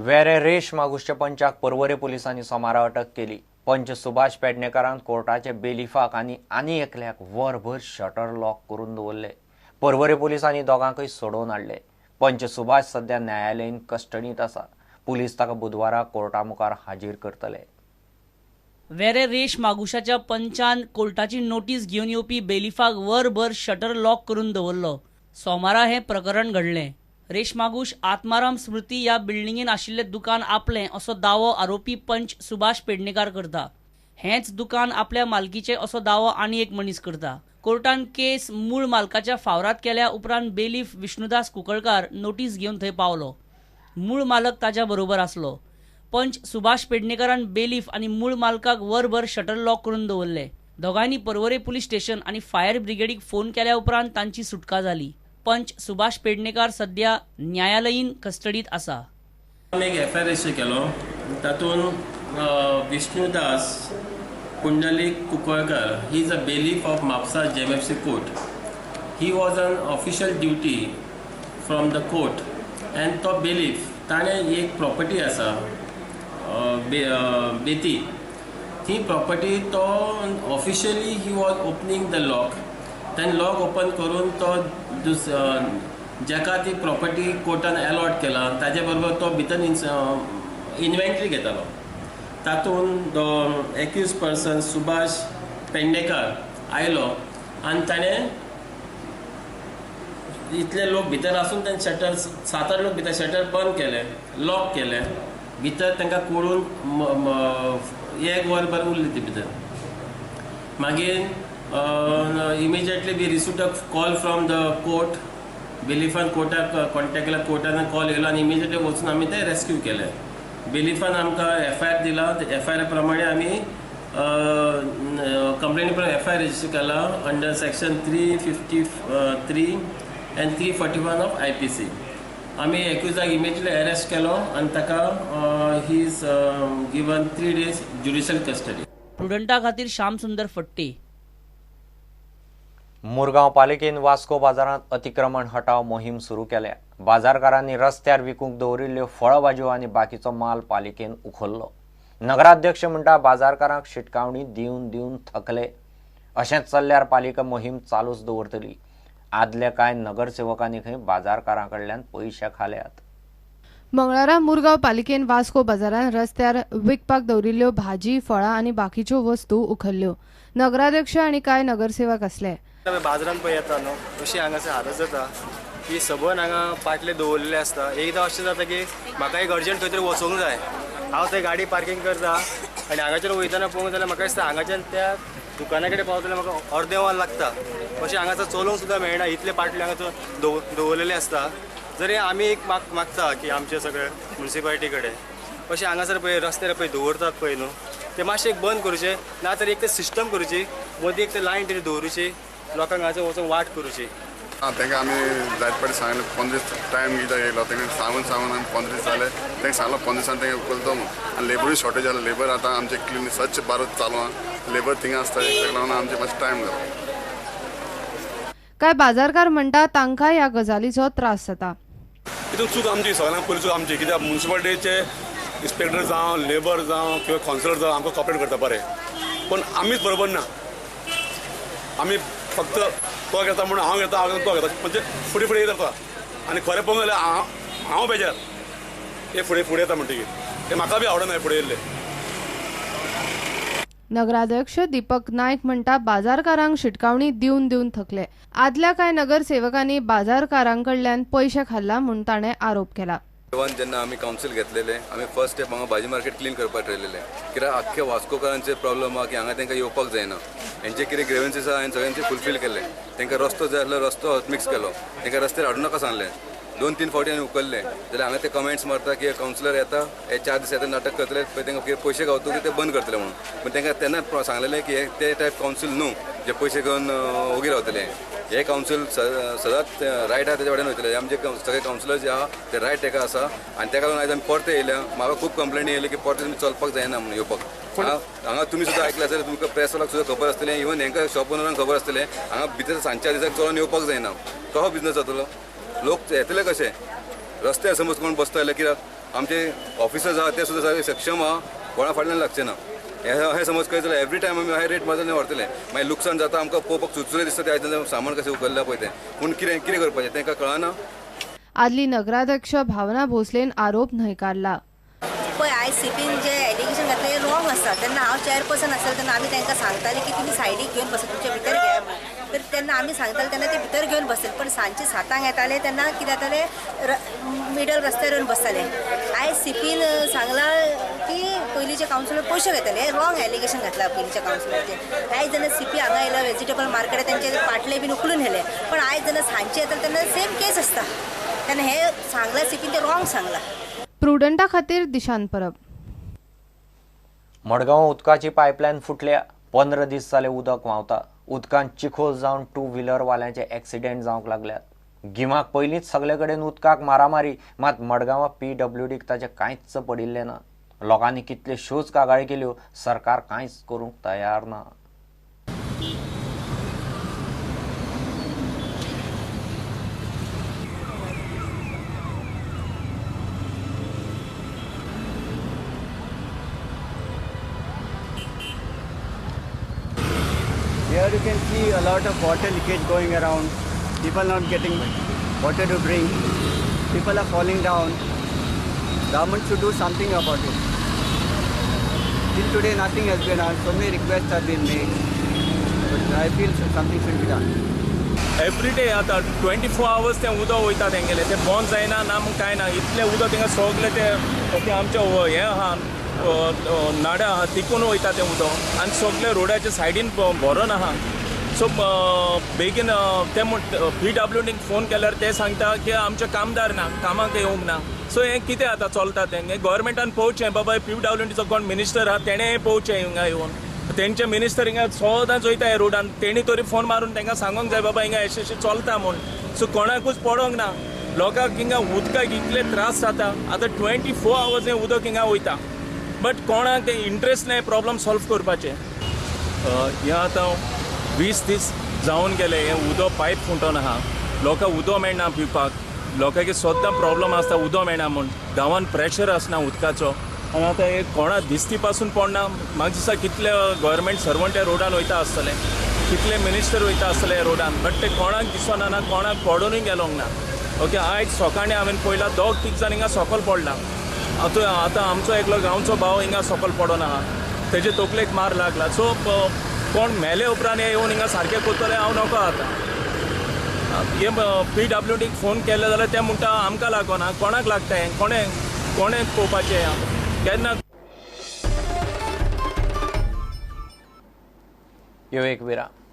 वेरे रेश मागुसच्या पंचाक परवरे पोलिसांनी सोमारा अटक केली। पंच सुभाष पेडणेकरान कोर्टाचे बेलिफाक आनी एकल्याक वरभर शटर लॉक करून दवरले। परवरे पोलिसांनी दोगांकय सोडवून हाडले। पंच सुभाष सध्या न्यायालयीन कस्टडीत आसा। पुलीस ताका बुधवारा कोर्टा मुखार हाजीर करतले। वेरे रेश मागुशाच्या पंचान कोर्टाची नोटीस घेवन येवपी बेलिफाक वरभर शटर लॉक करून दवरलो। सोमारा हे प्रकरण घडले। रेश मागुश आत्माराम स्मृती ह्या बिल्डिंगेन आशिल्ले दुकान आपले असो दावो आरोपी पंच सुभाष पेडणेकार करता। हेच दुकान आपल्या मालकीचे असो दावो आनी एक मनीस करता। कोर्टान केस मूळ मालकाच्या फावरात केल्या उपरांत बेलीफ विष्णुदास कुंकळकार नोटीस घेवन थंय पावलो। मूळ मालक ताच्या बरोबर आसलो। पंच सुभाष पेडणेकारान बेलीफ आनी मूळ मालकाक वरभर शटर लॉक करून दवरले। दोगांनी परवरे पुलीस स्टेशन आनी फायर ब्रिगेडीक फोन केल्या उपरांत तांची सुटका जाली। पंच सुभाष पेडणेकार सध्या न्यायालयीन कस्टडीत आसा। एक एफआयआर रजिस्टर केलो तातून Vishnudas Pundalik Kunkalkar he is a bailiff of Mapusa JMFC court. He was on official duty from the court and तो बेलीफ ताणे एक प्रॉपर्टी आसा बेती ती प्रॉपर्टी तो officially he was opening the lock ताणें लॉक ओपन करून तो जेका ती प्रॉपर्टी कोर्टान अलॉट केला ताजे बरोबर तो भितर इन्व्हेंटरी घेतालो। तातून तो एक्यूज पर्सन सुभाष पेडणेकार आयलो आनी ताणें इतले लोक भितर आसून ताणें शटर 7-8 लोक भितर शटर बंद केले, लॉक केले। भितर तांकां कळून एक वरभर उरली ती भितर। मागीर immediately we received a call from the court. बेलिफान कोर्टाक कॉन्टॅक्ट केला, कोर्टान कॉल येयलो आनी इमिजिएटली वचून आमी ते रेस्क्यू केले। बेलिफान आमकां एफआयआर दिला, एफआयआर प्रमाणे आमी कंप्लेनी प्रमाणे एफआयआर रजिस्टर केला under section 353 and 341 of IPC। आमी एक्युजाक इमिजिएटली अरेस्ट केलो आनी ताका he is given 3 days judicial custody. प्रुडंटा खातीर श्याम सुंदर फट्टे। मुरगांव पालिकेन वास्को बाजारात अतिक्रमण हटाव मोहीम सुरू केल्या। बाजारकारांनी रस्त्यार विकूंक दवरिल्ल्यो फळभाज्यो आनी बाकीचो माल पालिकेन उखल्लो। नगराध्यक्ष म्हणटा बाजारकारांक शिटकावणी दिवन दिवन थकले। अशेंच चल्ल्यार पालिका मोहीम चालूच दवरतली। आदल्या कांय नगरसेवकांनी खंय बाजारकारां कडल्यान पयशे खाल्यात। मंगळारा मुरगांव पालिकेन वास्को बाजारात रस्त्यार विकपाक दवरिल्ल्यो भाजी, फळां आनी बाकीच्यो वस्तू उखल्ल्यो। नगराध्यक्ष आनी कांय नगरसेवक आसले। बाजारात पळय येता न्हू अशी हांगासर हालत जाता की सबन हांगा पाटले दवरलेले आसता। एकदां अशें जाता की म्हाका एक अर्जंट खंय तरी वचूंक जाय, हांव थंय गाडी पार्किंग करता आनी हांगाच्यान वयतना पळोवंक जाल्यार म्हाका दिसता हांगाच्यान त्या दुकाना कडेन पावतले म्हाका अर्दें वर लागता। अशें हांगासर चलोवंक सुद्दां मेळना, इतले पाटले हांगासर दवरलेले आसता। जरी आमी एक मागता की आमचे सगळे म्युनिसिपालिटी कडेन अशें हांगासर पळय रस्त्यार पळय दवरतात पळय न्हू ते मातशें एक बंद करचें, ना तर एक ते सिस्टम करची, मदीं एक ते लायन तरी दवरची, लोकांक हांगासर वचून वाट करूची। तांकां आमी जायत पाटी सांगलें 15 दीस टायम कितें येयलो तांकां सांगून आमी 15 दीस जाले। तांकां सांगलो 15 दिसांनी तांकां उखलतो आनी लेबरूय शॉर्टेज जालें। लेबर आतां आमचें क्लिनीक स्वच्छ भारत चालू आहा, लेबर थिंगा आसता, ताका लागून आमचें मातशें टायम जालो। काय बाजारकार म्हणटा तांकां ह्या गजालीचो त्रास जाता। हितून चूक आमची, सगळ्यांक पयली चूक आमची, कित्याक म्युनिसिपालिटीचे इन्स्पेक्टर जावं, लेबर जावं किंवा कावन्सिलर जावं आमकां कॉपरेट करता बरें, पण आमीच बरोबर ना। आमी फक्त तो घेता म्हणून हांव घेता तो घेता म्हणजे फुडें फुडें येता आनी खरें पळोवंक गेल्यार हांव बेजार हे फुडें येता म्हणटकीर ते म्हाका बी आवडना फुडें येयल्ले। नगराध्यक्ष दीपक नायक म्हणटा बाजारकारांक शिटकावणी दिवन दिवन थकले। आदल्या कांय नगरसेवकांनी बाजारकारां कडल्यान पयशे खाल्ला म्हूण ताणें आरोप केला। जेन्ना आमी कावन्सील घेतलेले आमी फर्स्ट स्टेप हांगा भाजी मार्केट क्लीन करपाक ठरलेले, कित्याक आख्खे वास्कोकारांचे प्रॉब्लम आहा की हांगा तांकां येवपाक जायना। हेंचे कितें ग्रेवन्सीस आहा हांवें सगळ्यांचे फुलफील केले। तांकां रस्तो जाय आसलो, रस्तो मिक्स केलो, तांकां रस्त्यार हाडूं नाका सांगलें। 2-3 फावटी हांवें उखल्ले जाल्यार हांगा ते कमेंट्स मारता की कावन्सिलर येता हे 4 दीस येता नाटक करतले, तांकां कितें पयशे गावतले ते बंद करतले म्हणून। पूण तांकां तेन्ना सांगलेलें की हे ते टायप कावन्सील न्हू जे पयशे घेवन ओगी रावतले। हे कावन्सील सदांच रायट आहा तेच्या वाड्यान वयतले। आमचे सगळे कावन्सिलर जे आहा ते रायट तेका आसा आनी तेका लागून आयज आमी परते येयल्या। म्हाका खूब कंप्लेनी येयली की परते तुमी चलपाक जायना म्हणून येवपाक। हांगा तुमी सुद्दां आयकलें जाल्यार तुमकां प्रेसवालाक सुद्दां खबर आसतलें, इवन हेंकां शॉप ओनरांक खबर आसतलें हांगा भितर सांजच्या दिसाक चलोन येवपाक जायना। कसो बिजनस जातलो? लोक येतले कशे? रस्त्यार समज कोण बसता जाल्यार कित्याक आमचे ऑफिसर्स आहात ते सुद्दां सक्षम आहा कोणा फाटल्यान लागचे ना हे समज कळत जाल्यार एवरी टायम आमी हाय रेट मारून व्हरतले मागीर लुकसाण जाता आमकां पळोवपाक चुचुले दिसता ते आयदनां सामान कशें उखल्ल्या पळय तें पूण कितें करपाचें तेंकां कळना. आदली नगराध्यक्ष भावना भोसलेन आरोप न्हयकारला. पळय आयज सीपीन जे एलिगेशन घातलें हें रॉंग आसा. तेन्ना हांव चेअरपर्सन आसलें तेन्ना आमी तांकां सांगतालीं की तुमी सायडीक घेवन बसा तुमच्या भितर घ्या म्हणून. तर तेन्ना आमी सांगताले तेन्ना ते भितर घेवन बसले पण सांजचे 7 येताले तेन्ना कितें जातालें मिडल रस्त्यार येवन बसताले. आयज सीपीन सांगलां की पयलींचे कावन्सिलर पयशे घेताले हें रॉंग एलिगेशन घातलां पयलींच्या कावन्सिलराचेर. आयज जेन्ना सीपी हांगा येयलो वेजिटेबल मार्केट तेंचे पाटले बीन उखलून व्हेले पण आयज जेन्ना सांजचे येता तेन्ना सेम केस आसता. तेन्ना हें सांगलां सीपीन तें रॉंग सांगलां. प्रुडंटा खातीर दिशांत परब. मडगांव उदकाची पायपलायन फुटल्या 15 दीस जाले उदक व्हांवता. उदकांत चिखोल जावन 2 व्हिलरवाल्यांचे एक्सिडेंट जावंक लागल्यात. गिमाक पयलींच सगळे कडेन उदकाक मारामारी मात मडगांवां PWDक ताचें कांयच पडिल्लें ना. लोकांनी कितले शोच कागाळी केल्यो सरकार कांयच करूंक तयार ना. Here you can see a lot of water leakage going around, people not getting water to drink, people are falling down. Government should do something about it. Till today nothing has been done, so many requests have been made, but I feel something should be done. Every day आता 24 hours ते उदक वयता तेंगेले ते बंद जायना ना कांय ना इतले उदक थिंगा सगळे ते आमचे हे आहा नाड्या आहा तिकून वयता तें उदक आनी सगळे रोडाच्या सायडीन भरोन आहा. सो बेगीन ते PWDक फोन केल्यार ते सांगता की आमचे कामदार ना कामाक येवंक ना. सो हें कितें आतां चलता तें गोवोरमेंटान पळोवचें बाबा PWDचो कोण मिनिस्टर आहा तेणें पळोवचें हिंगा येवन. तेंचे मिनिस्टर हिंगा सदांच वयता हे रोडान तेणी तरी फोन मारून तांकां सांगूंक जाय बाबा हिंगा अशें चलता म्हूण. सो कोणाकूच पडोंक ना. लोकांक हिंगा उदकाक इतले त्रास जाता. आतां 24 hours हें उदक हिंगा वयता बट कोणाक इंट्रस्ट नाही प्रॉब्लम सॉल्व करपाचें. हें आतां 20 दीस जावन गेले हें उदक पायप फुटोन आहा. लोकांक उदक मेळना पिवपाक. लोकांक सद्दां प्रॉब्लम आसता उदक मेळना म्हूण. गांवांत प्रेशर आसना उदकाचो आनी आतां हे कोणा दिसती पासून पडना. म्हाका दिसता कितले गव्हर्मेंट सर्वंट हे रोडान वयता आसतले कितले मिनिस्टर वयता आसतले हे रोडान बट ते कोणाक दिसना ना कोणाक पडोनूय गेलोंक ना. ओके आयज सकाळीं हांवें पळयलां 2-3 जाण हिंगा सकयल पडला. आतां आमचो एकलो गांवचो भाव हिंगा सकयल पडोन आहा तेजे तकलेक मार लागला. सो कोण मेले उपरांत हे येवन हिंगा सारकें करतले हांव नको आतां. हे PWDक फोन केले जाल्यार ते म्हणटा आमकां लागना कोणाक लागता हें कोणें पळोवपाचें केन्ना. यो एक विराम.